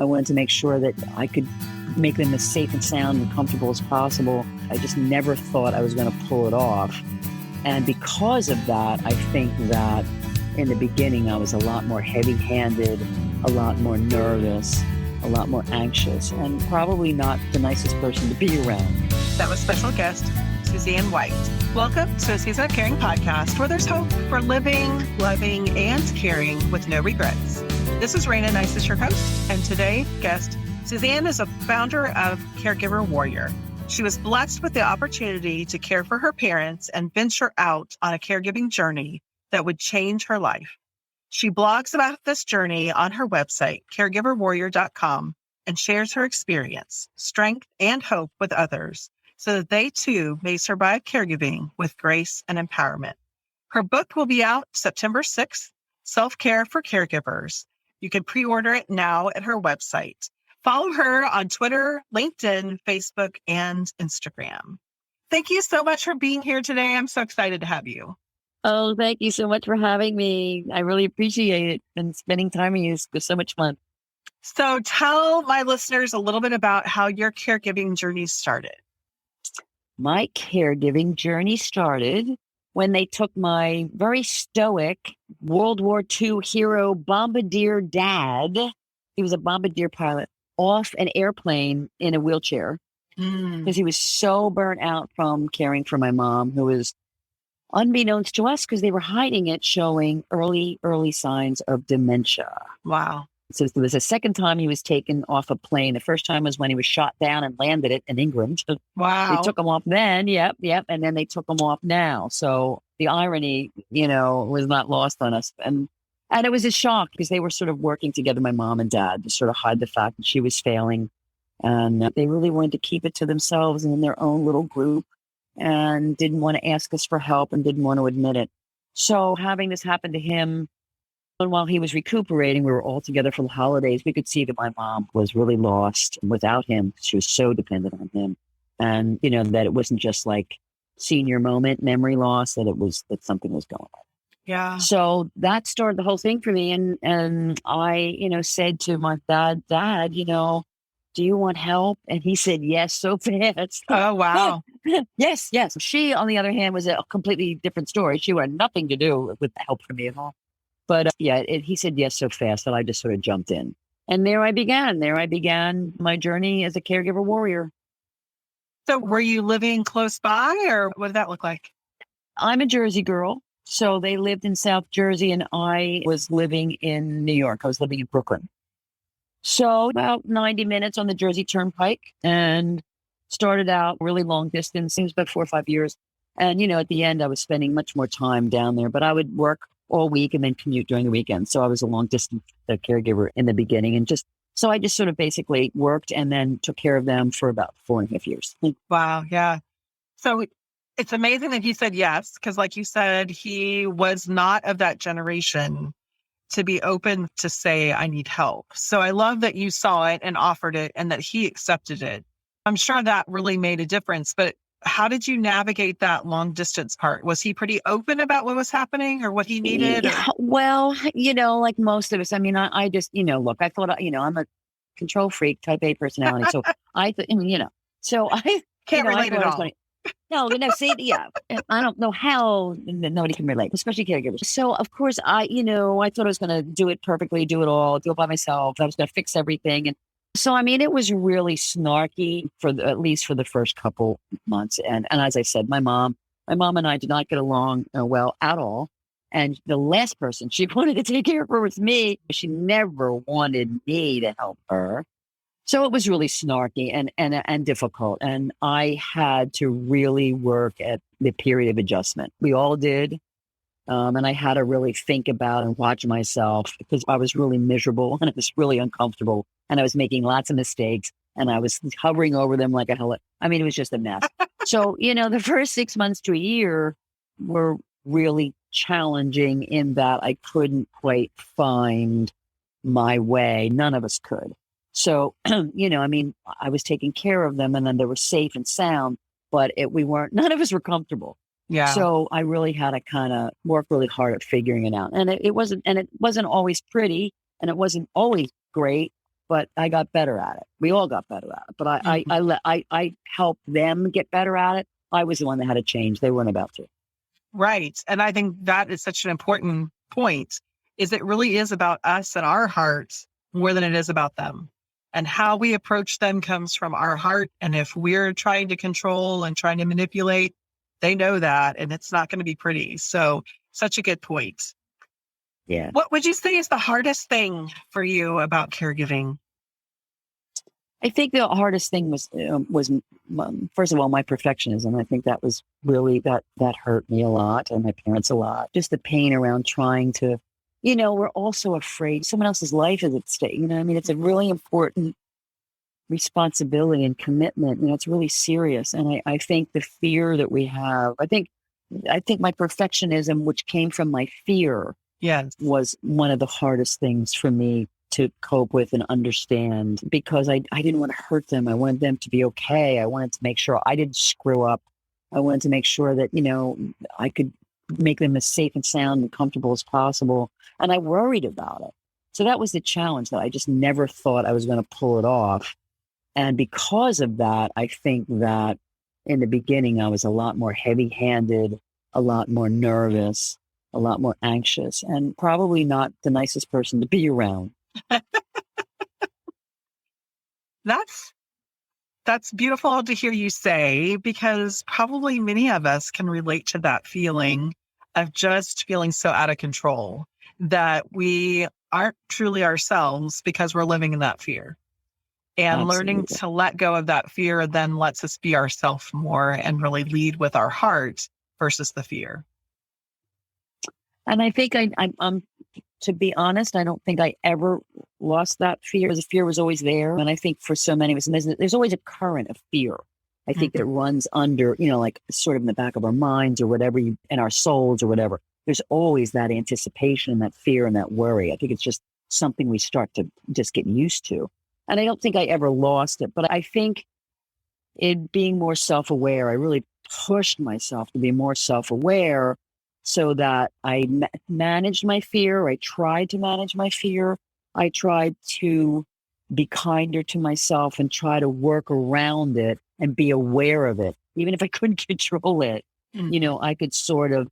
I wanted to make sure that I could make them as safe and sound and comfortable as possible. I just never thought I was going to pull it off. And because of that, I think that in the beginning, I was a lot more heavy-handed, a lot more nervous, a lot more anxious, and probably not the nicest person to be around. That was special guest Susanne White. Welcome to a Season of Caring podcast, where there's hope for living, loving, and caring with no regrets. This is Rayna Neises, your host, and today's guest, Susanne, is a founder of Caregiver Warrior. She was blessed with the opportunity to care for her parents and venture out on a caregiving journey that would change her life. She blogs about this journey on her website, caregiverwarrior.com, and shares her experience, strength, and hope with others so that they too may survive caregiving with grace and empowerment. Her book will be out September 6th, Self-Care for Caregivers. You can pre-order it now at her website. Follow her on Twitter, LinkedIn, Facebook, and Instagram. Thank you so much for being here today. I'm so excited to have you. Oh, thank you so much for having me. I really appreciate it. And spending time with you was so much fun. So tell my listeners a little bit about how your caregiving journey started. My caregiving journey started when they took my very stoic World War II hero bombardier dad, he was a bombardier pilot, off an airplane in a wheelchair because he was so burnt out from caring for my mom, who was, unbeknownst to us, because they were hiding it, showing early signs of dementia. Wow. So there was a second time he was taken off a plane. The first time was when he was shot down and landed it in England. Wow. They took him off then. Yep. And then they took him off now. So the irony, was not lost on us. And it was a shock because they were sort of working together, my mom and dad, to sort of hide the fact that she was failing. And they really wanted to keep it to themselves and in their own little group and didn't want to ask us for help and didn't want to admit it. So having this happen to him, and while he was recuperating, we were all together for the holidays. We could see that my mom was really lost without him. She was so dependent on him. And, that it wasn't just like senior moment, memory loss, that something was going on. Yeah. So that started the whole thing for me. And I, said to my dad, do you want help? And he said, yes, so fast. Oh, wow. Yes. She, on the other hand, was a completely different story. She had nothing to do with help from me at all. But he said yes so fast that I just sort of jumped in. And there I began my journey as a caregiver warrior. So were you living close by, or what did that look like? I'm a Jersey girl. So they lived in South Jersey and I was living in New York. I was living in Brooklyn. So about 90 minutes on the Jersey Turnpike, and started out really long distance. It was about 4 or 5 years. And, at the end, I was spending much more time down there, but I would work all week and then commute during the weekend. So I was a long distance caregiver in the beginning. And so I just sort of basically worked and then took care of them for about 4.5 years. Wow. Yeah. So it's amazing that he said yes, because like you said, he was not of that generation to be open to say, I need help. So I love that you saw it and offered it and that he accepted it. I'm sure that really made a difference, but how did you navigate that long distance part? Was he pretty open about what was happening or what he needed? Well, like most of us, I just, look, I thought, I'm a control freak, type A personality. So I Can't relate at all. No, see, yeah, I don't know how nobody can relate, especially caregivers. So of course I thought I was going to do it perfectly, do it all, do it by myself. I was going to fix everything. And so, it was really snarky at least for the first couple months. And as I said, my mom and I did not get along well at all. And the last person she wanted to take care of her was me. She never wanted me to help her. So it was really snarky and difficult. And I had to really work at the period of adjustment. We all did. And I had to really think about and watch myself because I was really miserable and it was really uncomfortable. And I was making lots of mistakes and I was hovering over them like a hell. It was just a mess. So, the first 6 months to a year were really challenging in that I couldn't quite find my way. None of us could. So, I was taking care of them and then they were safe and sound, but none of us were comfortable. Yeah. So I really had to kind of work really hard at figuring it out. And it wasn't always pretty and it wasn't always great, but I got better at it. We all got better at it, but I helped them get better at it. I was the one that had to change. They weren't about to. Right. And I think that is such an important point, is it really is about us and our hearts more than it is about them. And how we approach them comes from our heart. And if we're trying to control and trying to manipulate, they know that, and it's not going to be pretty. So such a good point. Yeah. What would you say is the hardest thing for you about caregiving? I think the hardest thing was first of all, my perfectionism. I think that was really, that hurt me a lot, and my parents a lot. Just the pain around trying to, we're also afraid someone else's life is at stake. I mean, it's a really important responsibility and commitment. It's really serious. And I think the fear that we have, I think my perfectionism, which came from my fear, yes, was one of the hardest things for me to cope with and understand, because I didn't want to hurt them. I wanted them to be okay. I wanted to make sure I didn't screw up. I wanted to make sure that, I could make them as safe and sound and comfortable as possible. And I worried about it. So that was the challenge, that I just never thought I was going to pull it off. And because of that, I think that in the beginning, I was a lot more heavy-handed, a lot more nervous, a lot more anxious, and probably not the nicest person to be around. That's beautiful to hear you say, because probably many of us can relate to that feeling of just feeling so out of control that we aren't truly ourselves because we're living in that fear. And Absolutely. Learning to let go of that fear then lets us be ourselves more and really lead with our heart versus the fear. And I think I'm to be honest, I don't think I ever lost that fear. The fear was always there. And I think for so many of us, there's always a current of fear. I think that runs under, like sort of in the back of our minds or whatever, in our souls or whatever. There's always that anticipation and that fear and that worry. I think it's just something we start to just get used to. And I don't think I ever lost it. But I think in being more self-aware, I really pushed myself to be more self-aware, so that I managed my fear. I tried to manage my fear. I tried to be kinder to myself and try to work around it and be aware of it. Even if I couldn't control it, I could sort of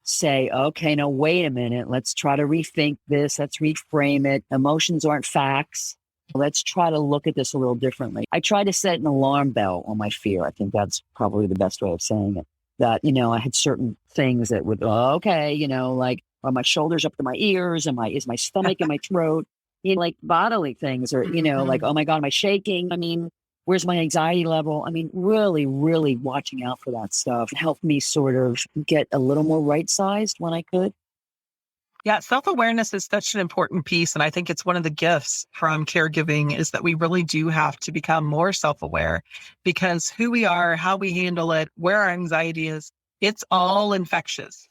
say, okay, no, wait a minute. Let's try to rethink this. Let's reframe it. Emotions aren't facts. Let's try to look at this a little differently. I try to set an alarm bell on my fear. I think that's probably the best way of saying it. That, I had certain things that would, like, are my shoulders up to my ears? Is my stomach in my throat? Like bodily things, or, like, oh my God, am I shaking? I mean, where's my anxiety level? I mean, really, really watching out for that stuff helped me sort of get a little more right-sized when I could. Yeah, self-awareness is such an important piece. And I think it's one of the gifts from caregiving, is that we really do have to become more self-aware, because who we are, how we handle it, where our anxiety is, it's all infectious.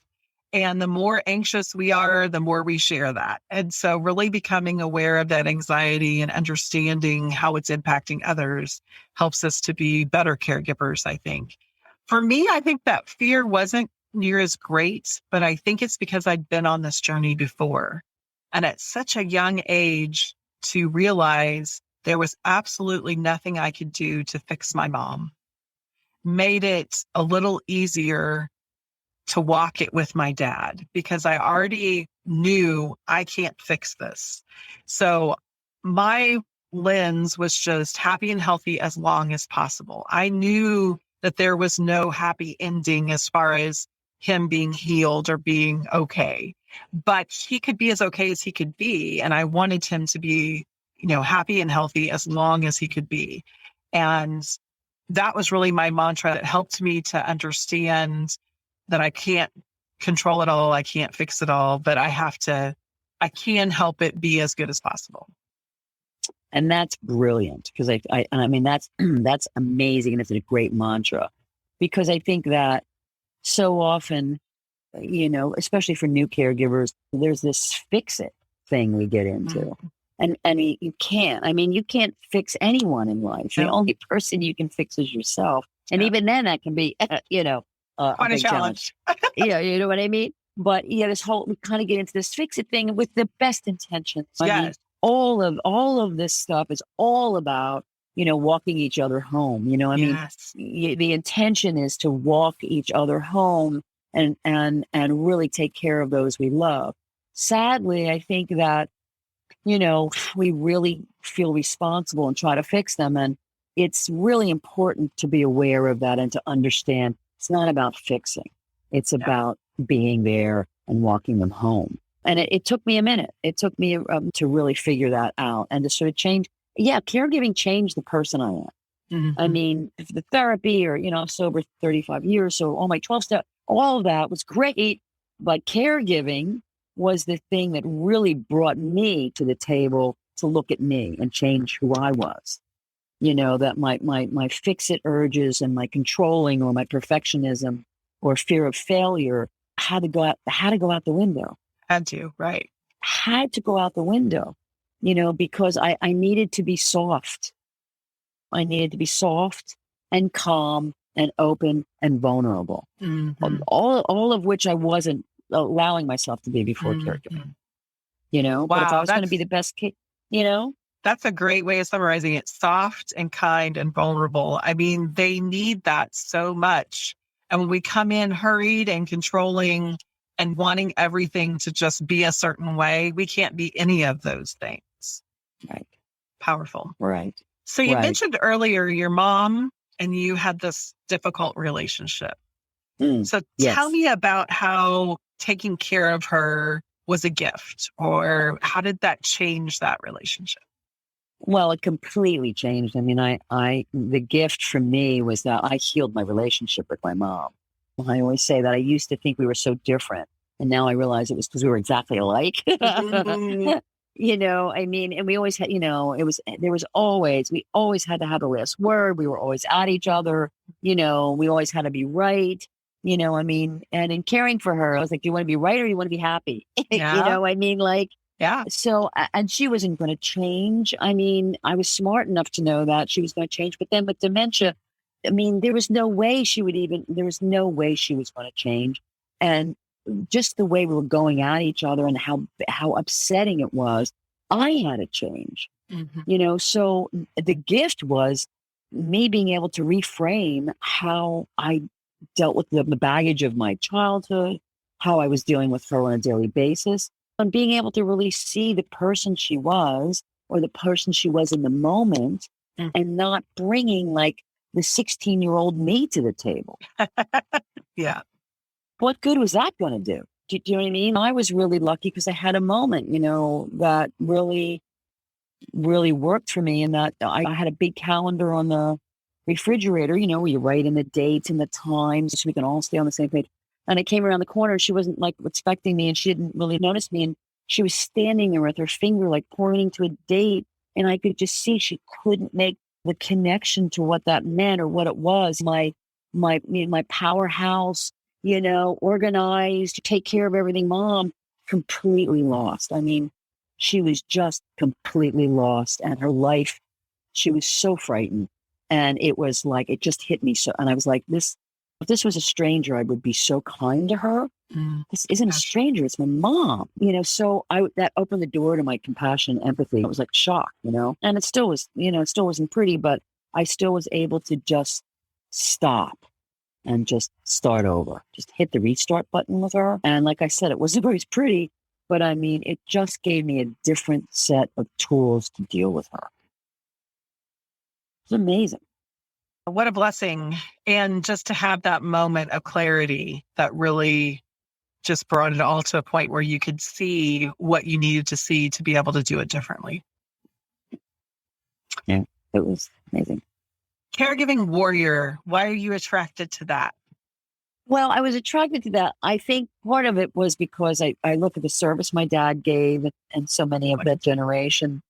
And the more anxious we are, the more we share that. And so really becoming aware of that anxiety and understanding how it's impacting others helps us to be better caregivers, I think. For me, I think that fear wasn't near as great, but I think it's because I'd been on this journey before. And at such a young age, to realize there was absolutely nothing I could do to fix my mom made it a little easier to walk it with my dad, because I already knew I can't fix this. So my lens was just happy and healthy as long as possible. I knew that there was no happy ending as far as him being healed or being okay, but he could be as okay as he could be. And I wanted him to be, happy and healthy as long as he could be. And that was really my mantra that helped me to understand that I can't control it all. I can't fix it all, but I can help it be as good as possible. And that's brilliant, because I mean, that's amazing. And it's a great mantra, because I think that so often, especially for new caregivers, there's this fix it thing we get into. And you can't fix anyone in life. The only person you can fix is yourself. And even then that can be, a big challenge. Yeah, what I mean? But this whole, we kind of get into this fix it thing with the best intentions. I mean, all of this stuff is all about, walking each other home. I mean, Yes. the intention is to walk each other home and really take care of those we love. Sadly, I think that, we really feel responsible and try to fix them. And it's really important to be aware of that and to understand it's not about fixing. It's about being there and walking them home. And it took me a minute. It took me to really figure that out and to sort of change. Yeah, caregiving changed the person I am. Mm-hmm. I mean, the therapy or, I'm sober 35 years. So all my 12 step, all of that was great. But caregiving was the thing that really brought me to the table to look at me and change who I was. That my fix-it urges and my controlling or my perfectionism or fear of failure had to go out the window. Had to, right. Had to go out the window, because I needed to be soft. I needed to be soft and calm and open and vulnerable. Mm-hmm. All of which I wasn't allowing myself to be before caregiving. Wow, but if I was going to be the best kid, That's a great way of summarizing it. Soft and kind and vulnerable. I mean, they need that so much. And when we come in hurried and controlling and wanting everything to just be a certain way, we can't be any of those things. Right. Powerful. Right. So you mentioned earlier your mom and you had this difficult relationship. So tell me about how taking care of her was a gift, or how did that change that relationship? Well, it completely changed. I mean, the gift for me was that I healed my relationship with my mom. I always say that I used to think we were so different, and now I realize it was because we were exactly alike. Mm-hmm. I mean, and we always had, we always had to have the last word. We were always at each other. We always had to be right. I mean, and in caring for her, I was like, do you want to be right or you want to be happy? Yeah. I mean, like, yeah. So, and she wasn't going to change. I mean, I was smart enough to know that she was going to change. But then with dementia, I mean, there was no way she was going to change. And just the way we were going at each other and how upsetting it was, I had to change. Mm-hmm. So the gift was me being able to reframe how I dealt with the baggage of my childhood, how I was dealing with her on a daily basis, and being able to really see the person she was or the person she was in the moment and not bringing like the 16-year-old me to the table. Yeah. What good was that going to do? Do you know what I mean? I was really lucky because I had a moment, that really, really worked for me. And that I had a big calendar on the refrigerator, where you write in the dates and the times so we can all stay on the same page. And I came around the corner. She wasn't like expecting me and she didn't really notice me. And she was standing there with her finger like pointing to a date. And I could just see she couldn't make the connection to what that meant or what it was. My powerhouse, organized, to take care of everything mom, completely lost. I mean, she was just completely lost. And her life, she was so frightened. And it was like, it just hit me. So, and I was like, if this was a stranger, I would be so kind to her. This isn't a stranger. It's my mom, so that opened the door to my compassion, empathy. It was like shock, and it still was, it still wasn't pretty, but I still was able to just stop and just start over, just hit the restart button with her. And like I said, it wasn't very pretty, but I mean, it just gave me a different set of tools to deal with her. It's amazing. What a blessing. And just to have that moment of clarity that really just brought it all to a point where you could see what you needed to see to be able to do it differently. Yeah, it was amazing. Caregiving Warrior. Why are you attracted to that? Well, I was attracted to that. I think part of it was because I look at the service my dad gave and so many of that generation.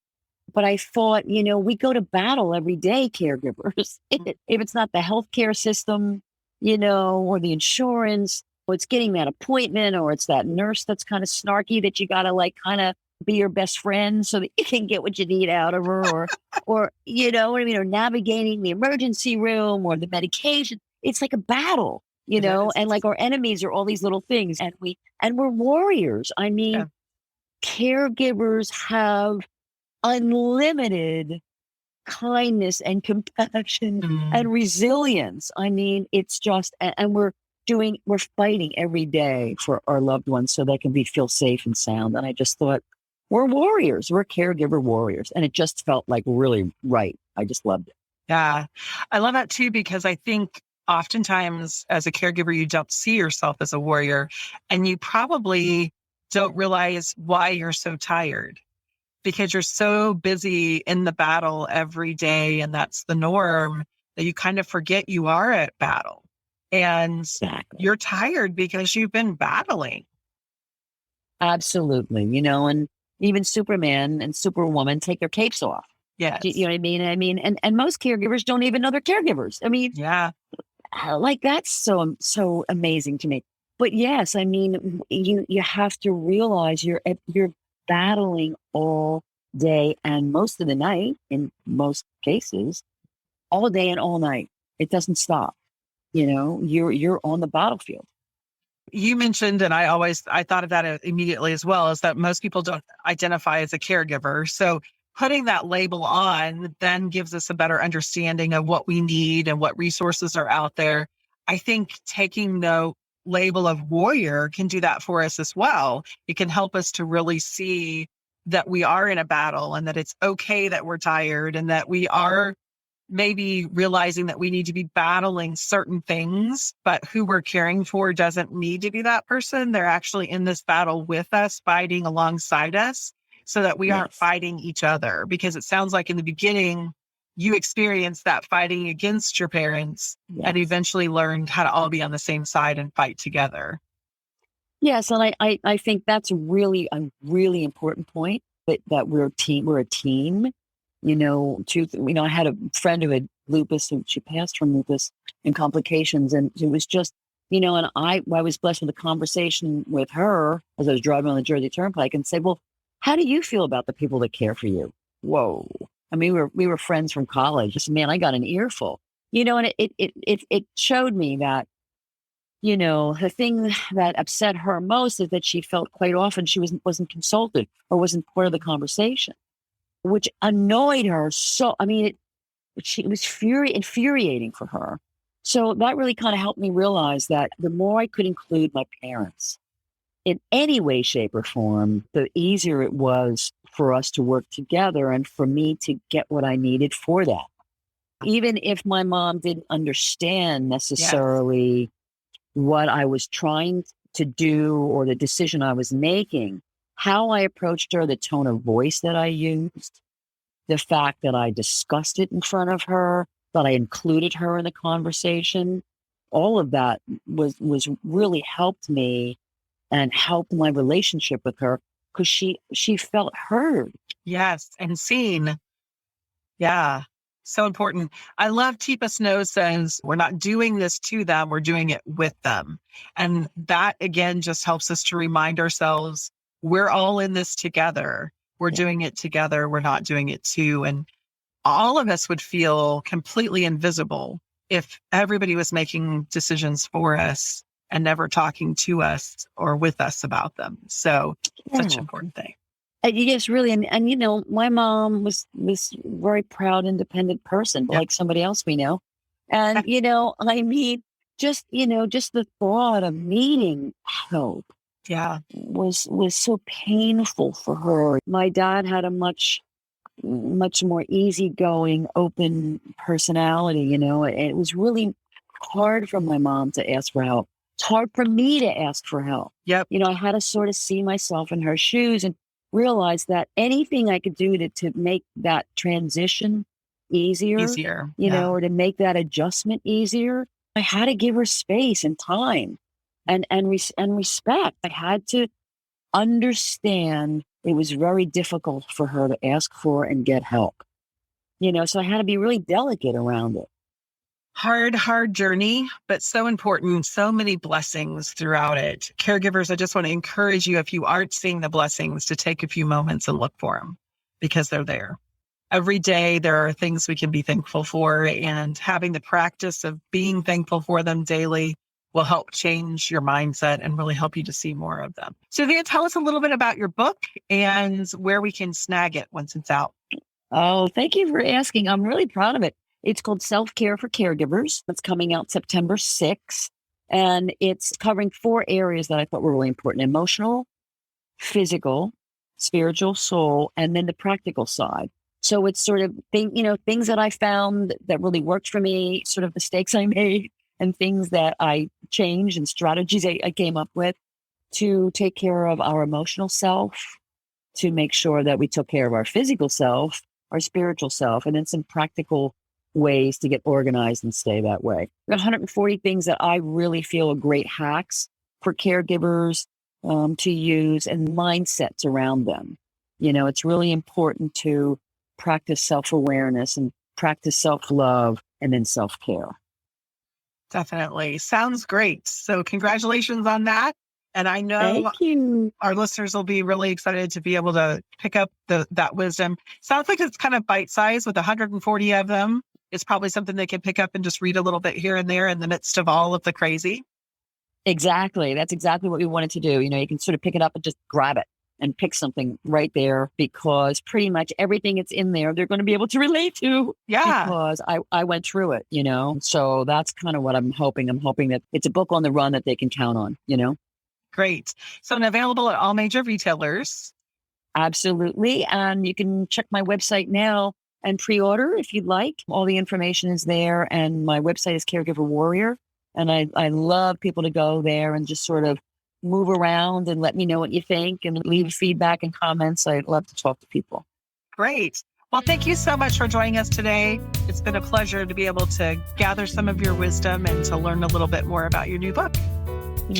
But I thought, we go to battle every day, caregivers. If it's not the healthcare system, or the insurance, or it's getting that appointment, or it's that nurse that's kind of snarky that you got to like kind of be your best friend so that you can get what you need out of her, or or navigating the emergency room or the medication. It's like a battle, and like our enemies are all these little things, and we're warriors. I mean, caregivers have unlimited kindness and compassion Mm. and resilience. I mean, it's just, and we're fighting every day for our loved ones so they can feel safe and sound. And I just thought, we're warriors. We're caregiver warriors. And it just felt like really right. I just loved it. Yeah. I love that too, because I think oftentimes as a caregiver, you don't see yourself as a warrior, and you probably don't realize why you're so tired because you're so busy in the battle every day. And that's the norm, that you kind of forget you are at battle and Exactly. you're tired because you've been battling. Absolutely. And even Superman and Superwoman take their capes off. You Yes. know what I mean? And most caregivers don't even know they're caregivers. I mean, Yeah. like that's so amazing to me. But yes, I mean, you have to realize you're battling all day and most of the night, in most cases, all day and all night. It doesn't stop. You're on the battlefield. You mentioned, and I thought of that immediately as well, is that most people don't identify as a caregiver. So putting that label on then gives us a better understanding of what we need and what resources are out there. I think taking the label of warrior can do that for us as well. It can help us to really see that we are in a battle and that it's okay that we're tired and that we are maybe realizing that we need to be battling certain things, but who we're caring for doesn't need to be that person. They're actually in this battle with us, fighting alongside us so that we aren't Yes. fighting each other. Because it sounds like in the beginning, you experienced that fighting against your parents and Yes. eventually learned how to all be on the same side and fight together. Yes. And I think that's really a really important point that we're a team. We're a team. I had a friend who had lupus, and she passed from lupus and complications. And it was just, and I was blessed with a conversation with her as I was driving on the Jersey Turnpike and said, well, how do you feel about the people that care for you? Whoa. I mean, we were friends from college. Just, man, I got an earful, and it showed me that, the thing that upset her most is that she felt quite often she wasn't consulted or wasn't part of the conversation, which annoyed her. So, I mean, it was infuriating for her. So that really kind of helped me realize that the more I could include my parents in any way, shape, or form, the easier it was for us to work together and for me to get what I needed for that. Even if my mom didn't understand necessarily what I was trying to do or the decision I was making, how I approached her, the tone of voice that I used, the fact that I discussed it in front of her, that I included her in the conversation, all of that was really helped me and helped my relationship with her because she felt heard. Yes. And seen. Yeah. So important. I love Teepa Snow says, we're not doing this to them, we're doing it with them. And that again just helps us to remind ourselves we're all in this together. We're doing it together. We're not doing it to. And all of us would feel completely invisible if everybody was making decisions for us and never talking to us or with us about them. So such an important thing. Yes, really. And my mom was this very proud, independent person, Yep. like somebody else we know. And, I mean, just the thought of needing help Yeah. was so painful for her. My dad had a much more easygoing, open personality, it was really hard for my mom to ask for help. It's hard for me to ask for help. Yep. I had to sort of see myself in her shoes and realize that anything I could do to make that transition easier, or to make that adjustment easier, I had to give her space and time and respect. I had to understand it was very difficult for her to ask for and get help. So I had to be really delicate around it. Hard journey, but so important. So many blessings throughout it. Caregivers, I just want to encourage you, if you aren't seeing the blessings, to take a few moments and look for them because they're there. Every day, there are things we can be thankful for, and having the practice of being thankful for them daily will help change your mindset and really help you to see more of them. Susanne, tell us a little bit about your book and where we can snag it once it's out. Oh, thank you for asking. I'm really proud of it. It's called Self-Care for Caregivers. It's coming out September 6th. And it's covering 4 areas that I thought were really important: emotional, physical, spiritual, soul, and then the practical side. So it's sort of things that I found that really worked for me, sort of mistakes I made, and things that I changed and strategies I came up with to take care of our emotional self, to make sure that we took care of our physical self, our spiritual self, and then some practical ways to get organized and stay that way. 140 things that I really feel are great hacks for caregivers to use, and mindsets around them. It's really important to practice self-awareness and practice self-love and then self-care. Definitely. Sounds great. So congratulations on that. And I know our listeners will be really excited to be able to pick up that wisdom. Sounds like it's kind of bite-sized with 140 of them. It's probably something they can pick up and just read a little bit here and there in the midst of all of the crazy. Exactly. That's exactly what we wanted to do. You can sort of pick it up and just grab it and pick something right there, because pretty much everything that's in there, they're going to be able to relate to. Yeah. Because I went through it, So that's kind of what I'm hoping. I'm hoping that it's a book on the run that they can count on, Great. So it's available at all major retailers. Absolutely. And you can check my website now and pre-order if you'd like. All the information is there. And my website is Caregiver Warrior. And I love people to go there and just sort of move around and let me know what you think and leave feedback and comments. I'd love to talk to people. Great. Well, thank you so much for joining us today. It's been a pleasure to be able to gather some of your wisdom and to learn a little bit more about your new book.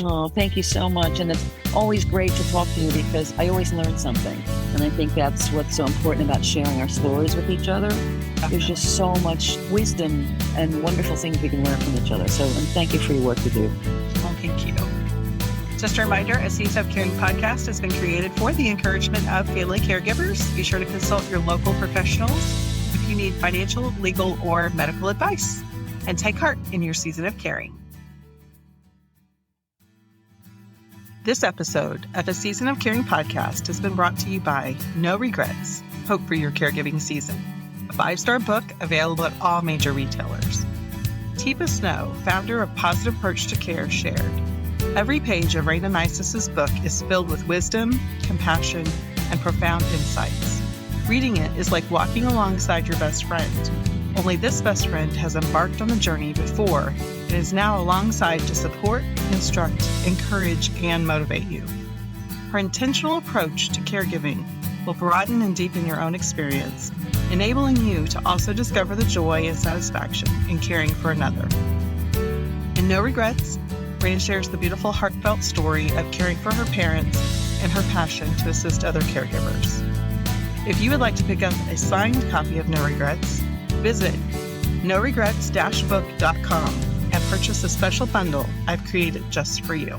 Oh, thank you so much. And it's always great to talk to you because I always learn something. And I think that's what's so important about sharing our stories with each other. There's just so much wisdom and wonderful things we can learn from each other. So, and thank you for your work you do. Well, thank you. Just a reminder, a Season of Caring podcast has been created for the encouragement of family caregivers. Be sure to consult your local professionals if you need financial, legal, or medical advice. And take heart in your season of caring. This episode of a Season of Caring podcast has been brought to you by No Regrets, Hope for Your Caregiving Season, a 5-star book available at all major retailers. Teepa Snow, founder of Positive Approach to Care, shared, "Every page of Rayna Neises' book is filled with wisdom, compassion, and profound insights. Reading it is like walking alongside your best friend. Only this best friend has embarked on the journey before and is now alongside to support, instruct, encourage, and motivate you. Her intentional approach to caregiving will broaden and deepen your own experience, enabling you to also discover the joy and satisfaction in caring for another." In No Regrets, Rayna shares the beautiful, heartfelt story of caring for her parents and her passion to assist other caregivers. If you would like to pick up a signed copy of No Regrets, visit noregrets-book.com and purchase a special bundle I've created just for you.